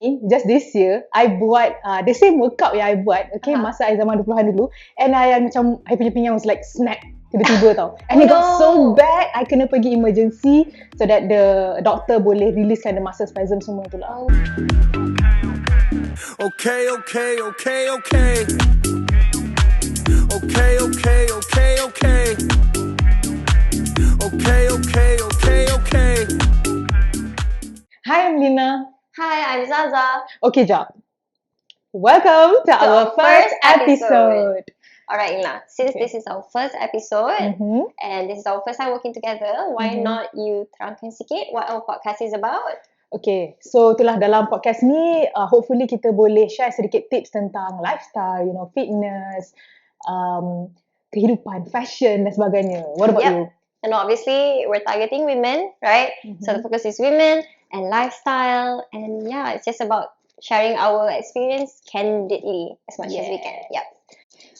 Just this year, I buat the same workout yang I buat, okay, masa I zaman 20-an dulu. And I macam, I punya pinggang was like snap tiba-tiba tau. And it got so bad, I kena pergi emergency so that the doctor boleh releasekan the muscle spasm semua tu lah. Okay. Okay. Okay. Hi, I'm Lina. Hi, I'm Zaza. Okay, jap. Welcome to our first episode. Alright, Lina. Since this is our first episode and this is our first time working together, why not you terangkan sikit what our podcast is about? Okay, so itulah dalam podcast ni, hopefully kita boleh share sedikit tips tentang lifestyle, fitness, kehidupan, fashion dan sebagainya. What about you? And obviously, we're targeting women, right? So the focus is women and lifestyle, and yeah, it's just about sharing our experience candidly as much as we can. Yep.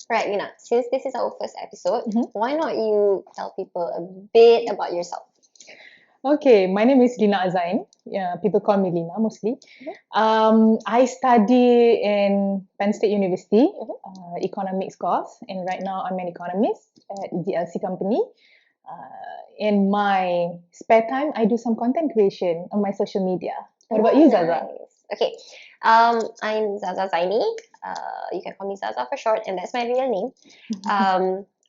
Right, Lina, since this is our first episode, why not you tell people a bit about yourself? Okay, my name is Lina and Zaza. Yeah, people call me Lina mostly. I study in Penn State University, economics course, and right now I'm an economist at GLC company. In my spare time, I do some content creation on my social media. What about you, Zaza? Okay, I'm Zaza Zainee. You can call me Zaza for short, and that's my real name.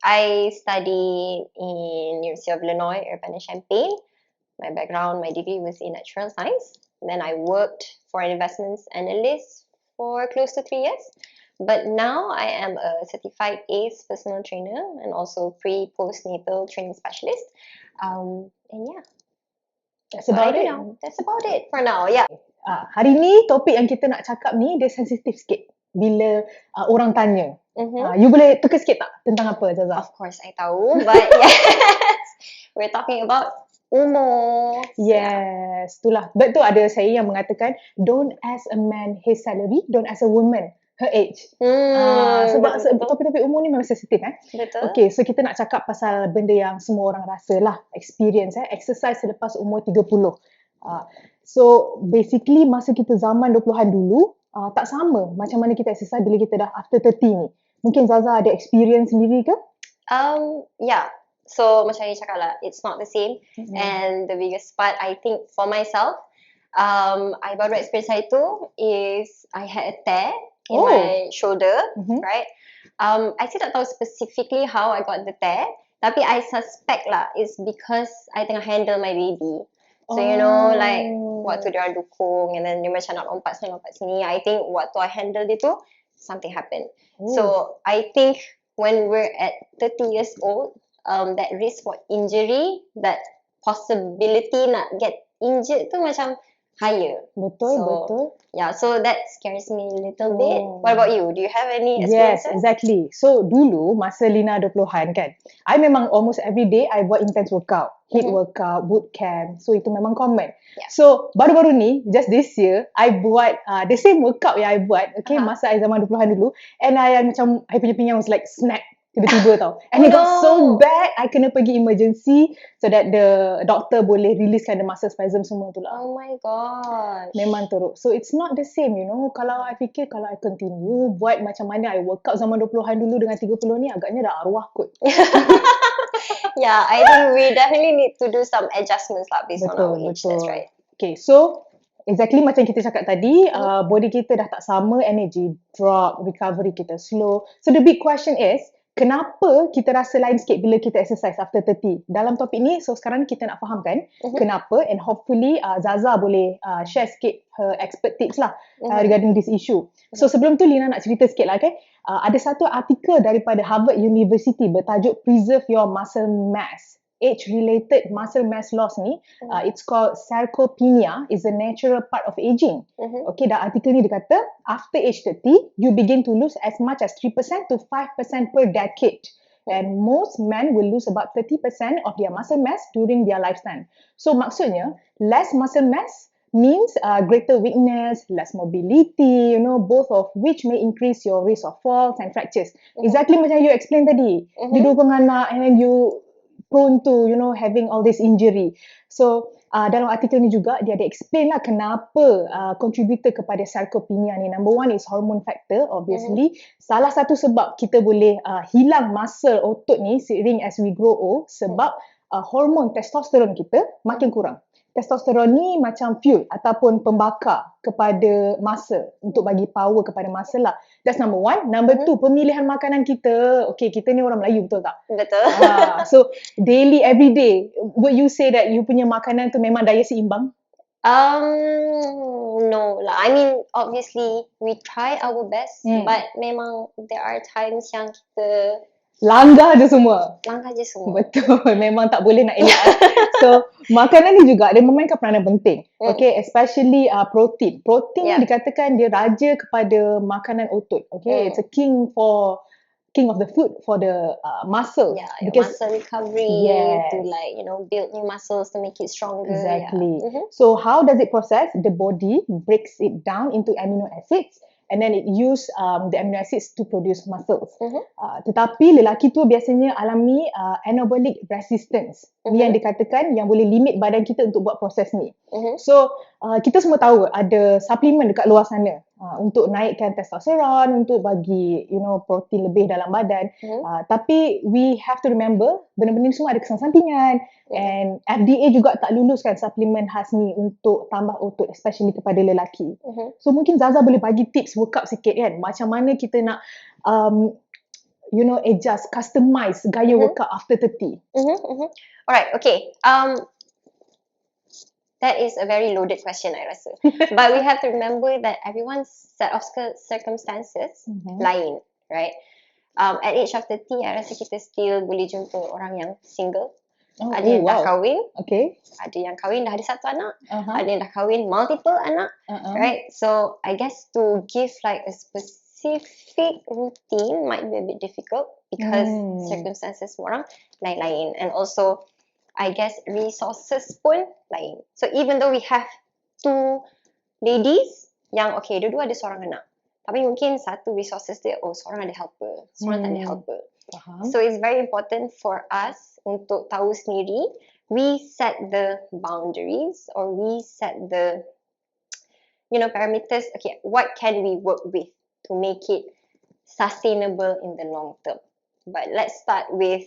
I studied in University of Illinois, Urbana-Champaign. My background, my degree was in natural science. Then I worked for an investments analyst for close to 3 years. But now I am a certified ACE personal trainer and also pre-postnatal training specialist. And yeah, That's about it. That's about it for now. Yeah. Hari ni topik yang kita nak cakap ni dia sensitif sikit bila orang tanya. You boleh teka sikit tak tentang apa, Zaza? Of course I tahu, but yes, we're talking about umur. Yes, itulah. Betul, ada saya yang mengatakan don't ask a man his salary, don't ask a woman her age. Sebab topik-topik umur ni memang sensitif Betul. Okay, so kita nak cakap pasal benda yang semua orang rasa lah, experience exercise selepas umur 30. So basically masa kita zaman 20-an dulu tak sama macam mana kita exercise bila kita dah after 30 ni. Mungkin Zaza ada experience sendiri ke? Yeah. So macam you cakap lah, it's not the same. And the biggest part I think for myself, I baru experience hari tu is I had a tear in my shoulder, right? I still tak tahu specifically how I got the tear, tapi I suspect lah it's because I tengah handle my baby. So you know, like waktu dia orang dukung and then dia macam nak lompat sini, I think waktu I handle dia tu, something happened. So I think when we're at 30 years old, that risk for injury, that possibility nak get injured tu macam higher. Betul. Yeah, so that scares me a little bit. What about you? Do you have any experiences? Yes, exactly. So dulu masa Lina 20-an kan, I memang almost every day I buat intense workout, HIIT workout, boot camp. So itu memang common. So baru-baru ni, just this year, I buat the same workout yang I buat, okay, masa I zaman 20-an dulu, and I macam, I punya pinggang was like snap tiba-tiba tau. And it got so bad, I kena pergi emergency so that the doctor boleh releasekan the muscle spasm semua tu lah. Oh my gosh. Memang teruk. So it's not the same, Kalau I fikir, kalau I continue buat macam mana I workout zaman 20-an dulu dengan 30 ni, agaknya dah arwah kot. Yeah, I think we definitely need to do some adjustments lah based on our age. That's right. Okay, so exactly macam kita cakap tadi, body kita dah tak sama, energy drop, recovery kita slow. So the big question is, kenapa kita rasa lain sikit bila kita exercise after 30? Dalam topik ni, so sekarang kita nak fahamkan kenapa, and hopefully Zaza boleh share sikit her expert tips lah regarding this issue. So sebelum tu Lina nak cerita sikit lah, okay? Ada satu artikel daripada Harvard University bertajuk Preserve Your Muscle Mass. Age-related muscle mass loss ni, it's called sarcopenia, is a natural part of aging. Okay, dalam artikel ni dia kata, after age 30, you begin to lose as much as 3% to 5% per decade. And most men will lose about 30% of their muscle mass during their lifetime. So maksudnya, less muscle mass means greater weakness, less mobility, both of which may increase your risk of falls and fractures. Exactly macam you explain tadi. You dukung anak and then you prone to, having all this injury. So dalam artikel ni juga dia ada explain lah kenapa contributor kepada sarcopenia ni. Number one is hormone factor, obviously. Salah satu sebab kita boleh hilang muscle otot ni seiring as we grow old sebab hormon testosteron kita makin kurang. Testosteron ni macam fuel ataupun pembakar kepada muscle untuk bagi power kepada muscle lah. That's number one. Number two, pemilihan makanan kita. Okay, kita ni orang Melayu, betul tak? Betul. So, daily, everyday, would you say that you punya makanan tu memang daya seimbang? No lah. I mean, obviously we try our best, but memang there are times yang kita Langgar je semua. langgar je semua. Betul, memang tak boleh nak elak. So, makanan ni juga dia memainkan peranan penting. Okay, especially protein. Protein ni dikatakan dia raja kepada makanan otot. Okay, it's a king of the food for the muscle. Yeah, your muscle recovery to like, build new muscles to make it stronger. Exactly. Yeah. So how does it process? The body breaks it down into amino acids and then it use the amino acids to produce muscles. Tetapi lelaki tu biasanya alami anabolic resistance. Ni yang dikatakan yang boleh limit badan kita untuk buat proses ni. So kita semua tahu ada suplemen dekat luar sana untuk naikkan testosteron, untuk bagi protein lebih dalam badan. Tapi we have to remember benda-benda ni semua ada kesan sampingan and FDA juga tak luluskan suplemen khas ni untuk tambah otot, especially kepada lelaki. So mungkin Zaza boleh bagi tips workout sikit kan, macam mana kita nak adjust, customize gaya workout after 30. Alright, okay. That is a very loaded question, I rasa. But we have to remember that everyone's set of circumstances lain, right? At age of 30, I rasa kita still boleh jumpa orang yang single. Ada yang dah kahwin. Okay. Ada yang kahwin dah ada satu anak. Ada yang dah kahwin multiple anak. Right? So, I guess to give like a specific routine might be a bit difficult because circumstances semua orang lain-lain. And also, I guess resources pun lain. So even though we have two ladies yang okay, dua-dua ada seorang anak. Tapi mungkin satu resources dia, seorang ada helper, seorang tak ada helper. So it's very important for us untuk tahu sendiri, we set the boundaries or we set the parameters. Okay, what can we work with to make it sustainable in the long term? But let's start with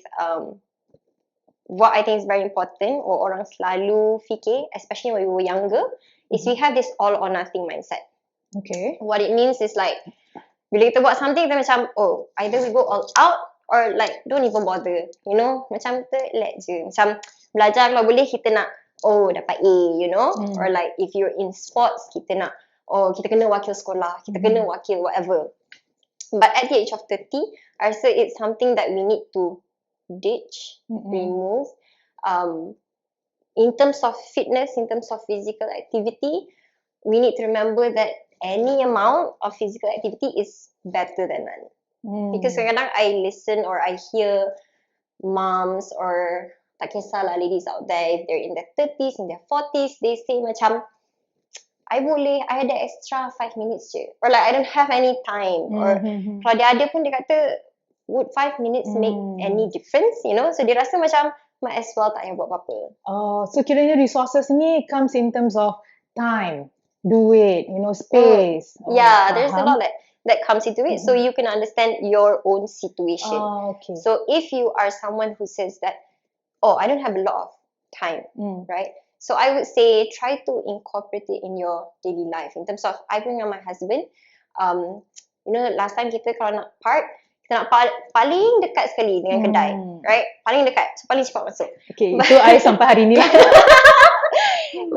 what I think is very important or orang selalu fikir, especially when we were younger, is we have this all or nothing mindset. Okay. What it means is like, bila kita buat something, kita macam, either we go all out or like, don't even bother. Macam kita let je. Macam belajar kalau boleh, kita nak, dapat A, Or like, if you're in sports, kita nak, kita kena wakil sekolah, kita kena wakil whatever. But at the age of 30, I rasa it's something that we need to ditch, remove. In terms of fitness, in terms of physical activity, we need to remember that any amount of physical activity is better than none. Because kadang-kadang I listen or I hear moms or tak kisahlah ladies out there, if they're in their 30s, in their 40s, they say macam, I ada extra 5 minutes je. Or like, I don't have any time. Or kalau dia ada pun dia kata, would 5 minutes make any difference? So dia rasa macam might as well tak payah buat apa-apa. So kiranya resources ni comes in terms of time, duit, space. There's a lot that comes into it, so you can understand your own situation. Okay. So if you are someone who says that, I don't have a lot of time, right? So I would say try to incorporate it in your daily life. In terms of, I bring on my husband, last time kita kalau nak park, kita nak paling dekat sekali dengan kedai, right? Paling dekat, so paling cepat masuk. Okay, itu I sampai hari ni lah.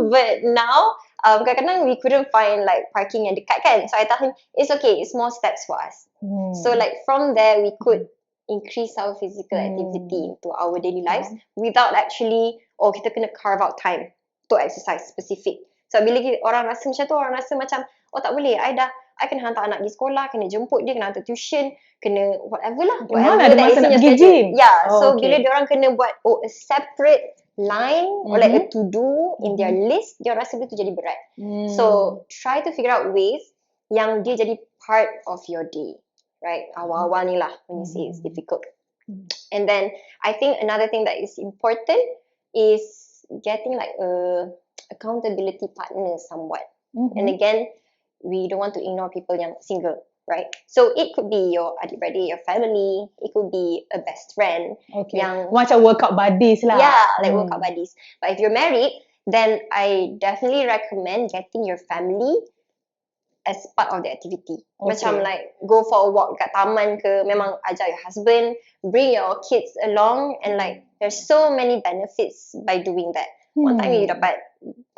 But now, kadang-kadang we couldn't find like parking yang dekat kan. So I tell him, it's okay, it's small steps for us. So like from there, we could increase our physical activity into our daily lives without actually, kita kena carve out time to exercise specific. So bila orang rasa macam tu, orang rasa macam, tak boleh, I kena hantar anak pergi sekolah, kena jemput dia, kena hantar tuition, kena whatever lah. Mana ada masa nak pergi gym? So bila diorang kena buat a separate line or like a to-do in their list, dia rasa tu jadi berat. So try to figure out ways yang dia jadi part of your day, right? Awal-awal ni lah when you say it's difficult. And then I think another thing that is important is getting like a accountability partner somewhat. And again, we don't want to ignore people yang single, right? So it could be your adik-beradik, your family. It could be a best friend. Okay. Yang Macam workout buddies lah. yeah, like workout buddies. But if you're married, then I definitely recommend getting your family as part of the activity. Macam like go for a walk kat taman ke, memang ajak your husband, bring your kids along, and like there's so many benefits by doing that. One time you dapat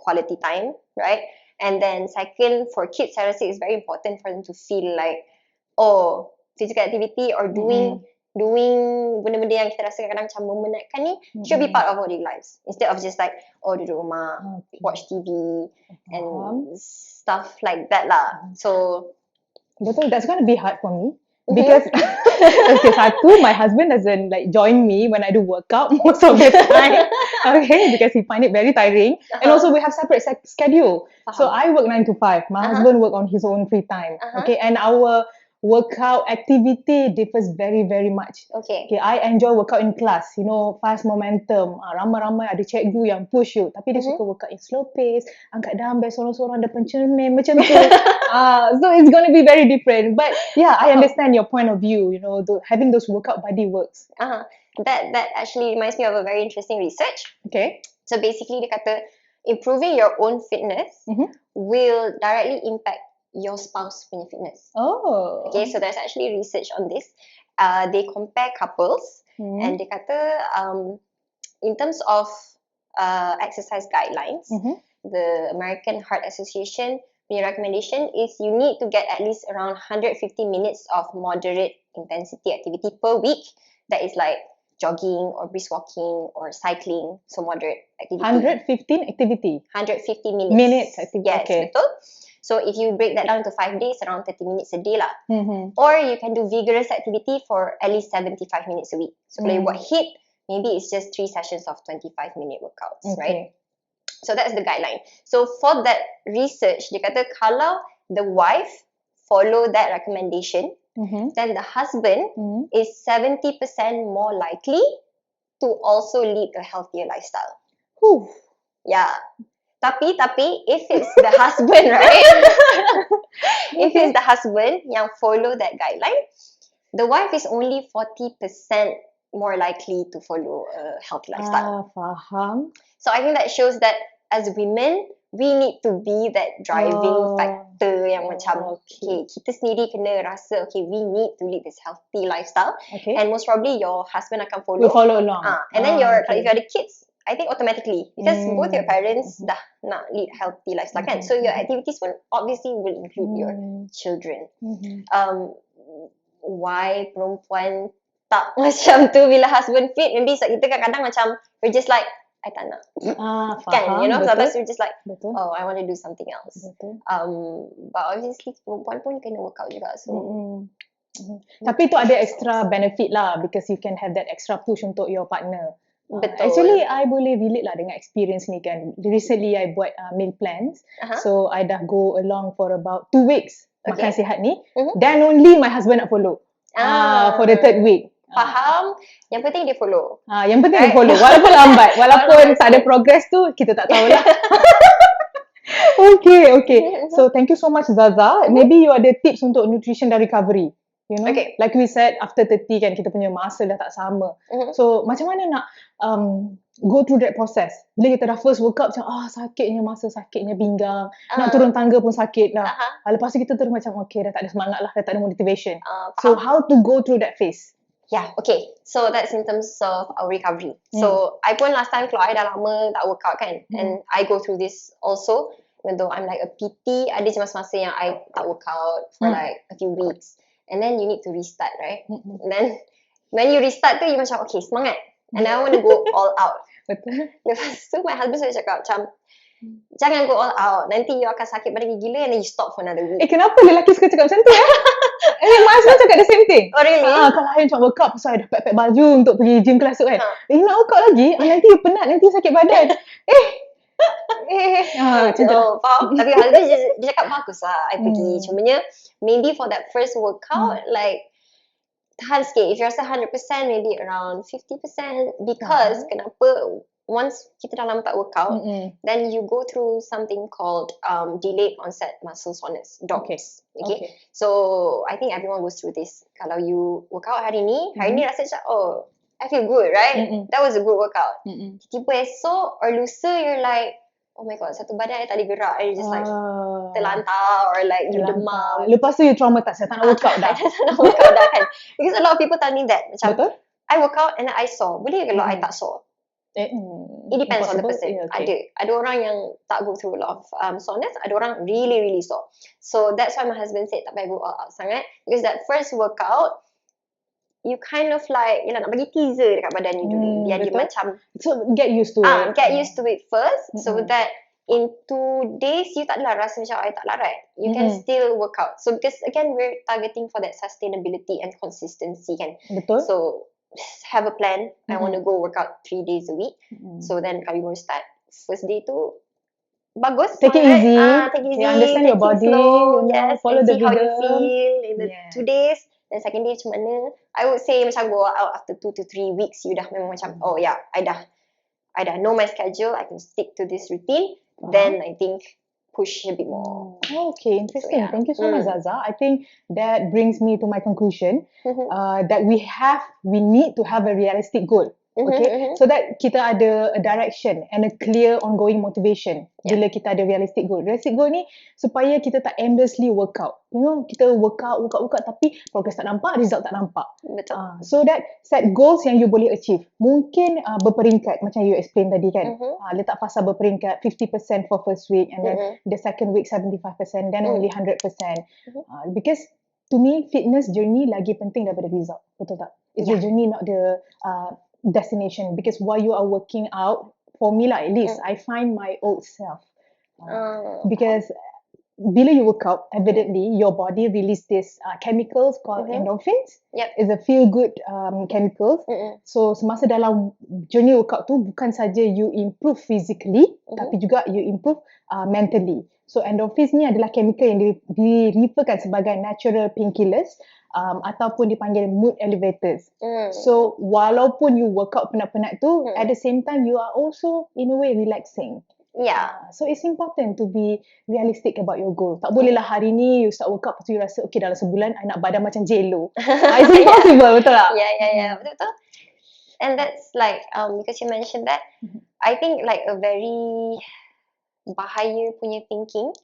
quality time, right? And then second, for kids, I rasa it's very important for them to feel like, oh, physical activity or doing benda-benda yang kita rasa kadang-kadang macam memenatkan ni should be part of our daily lives. Instead of just like, oh, duduk rumah, watch TV and stuff like that lah. So betul, that's going to be hard for me. Because okay, satu, my husband doesn't like join me when I do workout most of the time. Okay, because he find it very tiring. And also we have separate schedule. So I work 9 to 5. My husband work on his own free time. Okay, and our workout activity differs very, very much. okay. Okay, I enjoy workout in class. You know, fast momentum. Ramai-ramai ada cikgu yang push you. Tapi dia suka workout in slow pace. Angkat dumbbell sorang-sorang depan cermin macam tu. So it's going to be very different. But yeah, I understand your point of view. You know, having those workout buddy works. That actually reminds me of a very interesting research. Okay. So basically dia kata improving your own fitness will directly impact your spouse punya fitness. Oh. Okay, so there's actually research on this. They compare couples and they kata in terms of exercise guidelines, the American Heart Association punya recommendation is you need to get at least around 150 minutes of moderate intensity activity per week. That is like jogging or brisk walking or cycling, so moderate activity. 115 activity. 150 minutes. Minutes activity. Yes, Okay. betul. So if you break that down to 5 days, around 30 minutes a day lah. Or you can do vigorous activity for at least 75 minutes a week. So kalau you buat HIIT, maybe it's just 3 sessions of 25-minute workouts, right? So that's the guideline. So for that research, dia kata kalau the wife follow that recommendation, then the husband is 70% more likely to also lead a healthier lifestyle. Yeah. Tapi if it's the husband, right? If it's the husband yang follow that guideline, the wife is only 40% more likely to follow a healthy lifestyle. Faham. So I think that shows that as women, we need to be that driving factor yang macam okay, kita sendiri kena rasa okay, we need to lead this healthy lifestyle. Okay. And most probably your husband akan follow. We'll follow along. And then if you have the kids, I think automatically because both your parents dah nak lead healthy lifestyle kan. So your activities will obviously will include your children. Why perempuan tak macam tu bila husband fit? Maybe sebab kita kadang-kadang macam we're just like I tak nak. Faham. Kan, you know, betul. sometimes we're just like Betul. oh, I want to do something else. Betul. But obviously perempuan pun kena workout juga. So Tapi itu ada extra benefit lah because you can have that extra push untuk your partner. betul. Actually, I boleh relate lah dengan experience ni kan. Recently, I buat meal plans. So, I dah go along for about 2 weeks makan sihat ni. Then only my husband nak follow for the 3rd week. Faham. Yang penting dia follow. Yang penting dia follow. Walaupun lambat. Walaupun tak ada progress tu, kita tak tahulah. Okay. So, thank you so much Zaza. Maybe you ada tips untuk nutrition dan recovery. You know, like we said, after 30 kan kita punya masa dah tak sama. So, macam mana nak go through that process? Bila kita dah first workout macam, sakitnya masa, sakitnya pinggang. Nak turun tangga pun sakit lah. Lepas tu kita terus macam, okay, dah tak ada semangat lah, dah tak ada motivation. So, how to go through that phase? Yeah, okay. So, that's in terms of our recovery. So, I pun last time kalau I dah lama tak workout kan. And I go through this also. Even though I'm like a PT, ada je masa-masa yang I tak workout for like a few weeks. And then you need to restart, right? And then when you restart tu, you macam, okay, semangat. And I want to go all out. Betul. Lepas tu, my husband selalu cakap macam, jangan go all out. Nanti you akan sakit badan gila and then you stop for another week. Kenapa lelaki suka cakap macam tu ya? My husband cakap the same thing. Oh, really? Kalau I macam workout, pasal I dah pack baju untuk pergi gym kelas tu kan. You nak workout lagi? Nanti you penat, nanti sakit badan. Faham. Tapi husband dia cakap bagus lah I pergi. Cumanya maybe for that first workout like tahan sikit. If you rasa 100%, maybe around 50%. Because kenapa once kita dah lama tak workout, then you go through something called delayed onset muscle soreness, DOMS. Okay. So I think everyone goes through this. Kalau you workout hari ni rasa macam, oh, I feel good, right? That was a good workout. Tiba esok or lusa, you're like, oh my god, satu badan I tak boleh gerak. I just like terlantar or like you demam. Lepas tu you traumatized, saya tak nak workout dah. Tak nak workout dah kan. Because a lot of people tell me that. Macam, Betul? I work out and then I sore. Boleh ke kalau I tak sore? It depends on the person. Yeah, okay. Ada orang yang tak go through a lot of soreness. Ada orang really, really sore. So that's why my husband said tak payah go out sangat. Because that first workout, you kind of like, nak bagi teaser dekat badan you dulu. Biar dia macam, so get used to it. Get used to it first. So that in 2 days, you tak adalah rasa macam I tak larat. You can still work out. So because again, we're targeting for that sustainability and consistency kan. Betul. So have a plan. I want to go work out 3 days a week. So then kalau you want to start, first day tu bagus. Take it easy. Take it easy. Understand your body. Slow, follow the see how you rhythm. feel in the 2 days. Then second day macam mana. I would say macam go out after 2 to 3 weeks. You dah memang macam, oh yeah, I dah know my schedule. I can stick to this routine. Then I think push a bit more. Okay, interesting. So, yeah. Thank you so much, Zaza. I think that brings me to my conclusion that we need to have a realistic goal. Okay, so that kita ada a direction and a clear ongoing motivation bila kita ada realistic goal. Realistic goal ni supaya kita tak endlessly workout. You know, kita workout tapi progress tak nampak, result tak nampak. Betul. So that set goals yang you boleh achieve. Mungkin berperingkat macam you explain tadi kan. Letak fasa berperingkat 50% for first week and then the second week 75%, then only 100%. Because to me fitness journey lagi penting daripada result. Betul tak? It's the journey, not the destination. Because while you are working out, for me lah at least, I find my old self. Because bila you work out, evidently your body release this chemicals called endorphins. It's a feel good chemicals. So semasa dalam journey workout tu bukan saja you improve physically, tapi juga you improve mentally. So endorphins ni adalah chemical yang direferkan sebagai natural painkillers ataupun dipanggil mood elevators. So walaupun you workout penat-penat tu, at the same time you are also in a way relaxing. So it's important to be realistic about your goal. Tak boleh lah hari ni you start workout, lepas tu you rasa okay dalam sebulan I nak badan macam J-Lo. It's impossible, betul tak? Betul. And that's like because you mentioned that, I think like a very bahaya punya thinking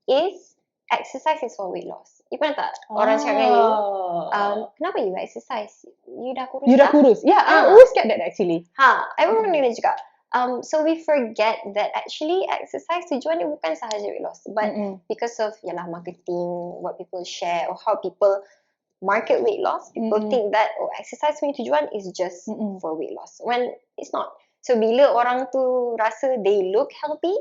is exercise is for weight loss. You pernah tak orang cakap dengan you, kenapa you exercise? You dah kurus. Yeah, I always get that actually. I pun pernah juga. So we forget that actually exercise tujuan dia bukan sahaja weight loss, but because of marketing, what people share or how people market weight loss, people think that exercise punya tujuan is just for weight loss, when it's not. So bila orang tu rasa they look healthy,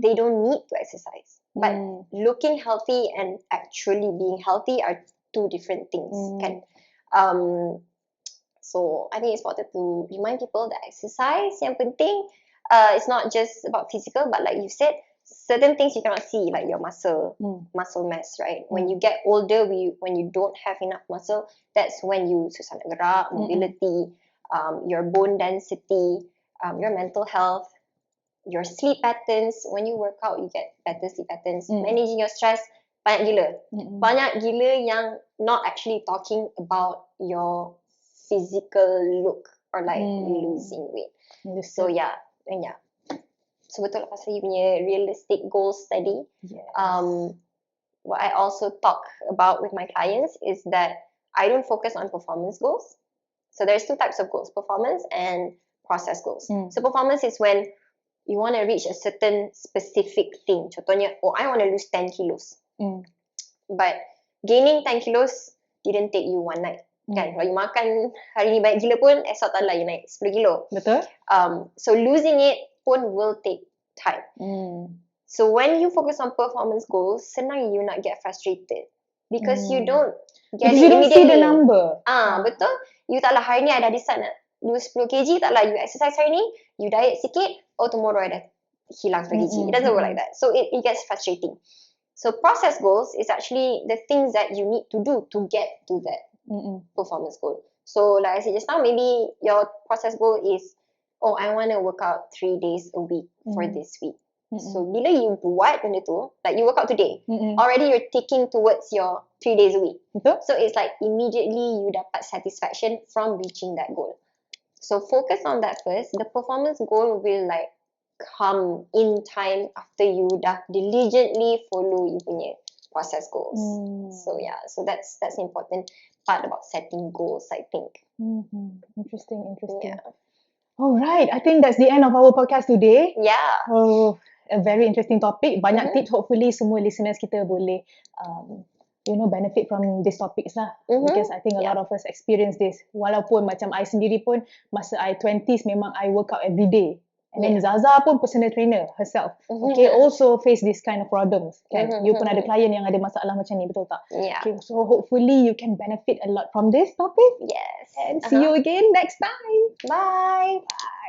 they don't need to exercise. But looking healthy and actually being healthy are two different things, kan? So I think it's important to remind people that exercise yang penting, it's not just about physical, but like you said, certain things you cannot see, like your muscle mass, right? When you get older, when you don't have enough muscle, that's when you susah nak gerak, mobility, your bone density, your mental health, your sleep patterns. When you work out, you get better sleep patterns. Managing your stress, banyak gila yang not actually talking about your physical look or like losing weight. So so betul lah pasal you punya realistic goals tadi. What I also talk about with my clients is that I don't focus on performance goals. So there's two types of goals, performance and process goals. So performance is when you want to reach a certain specific thing. Contohnya, I want to lose 10 kilos. But gaining 10 kilos didn't take you one night. Kan? Kalau you makan hari ni banyak gila pun, esok tak lah you naik 10 kilo. Betul. So losing it pun will take time. So when you focus on performance goals, senang you not get frustrated. Because you don't get it immediately. You don't see the number. Betul. You tak lah hari ni I dah decide nak lose 10 kg, tak lah you exercise hari ni, you diet sikit, tomorrow I dah hilang 10 kg. It doesn't work like that. So it gets frustrating. So process goals is actually the things that you need to do to get to that performance goal. So like I said just now, maybe your process goal is oh, I want to work out 3 days a week for this week. Mm-mm. So bila you buat benda tu, like you work out today, Mm-mm. already you're ticking towards your 3 days a week. Betul? So it's like immediately you dapat satisfaction from reaching that goal. So focus on that first. The performance goal will like come in time after you dah diligently follow you punya process goals. So yeah, so that's the important part about setting goals, I think. Interesting. Yeah. All right, I think that's the end of our podcast today. Yeah. Oh, a very interesting topic. Banyak tips. Hopefully, semua listeners kita boleh, benefit from these topics lah. Because I think a lot of us experience this. Walaupun macam I sendiri pun, masa I 20s memang I work out every day. And then Zaza pun personal trainer herself. Okay, also face this kind of problems. Kan? You pun ada klien yang ada masalah macam ni, betul tak? Yeah. Okay, so hopefully you can benefit a lot from this topic. Yes. And see you again next time. Bye. Bye.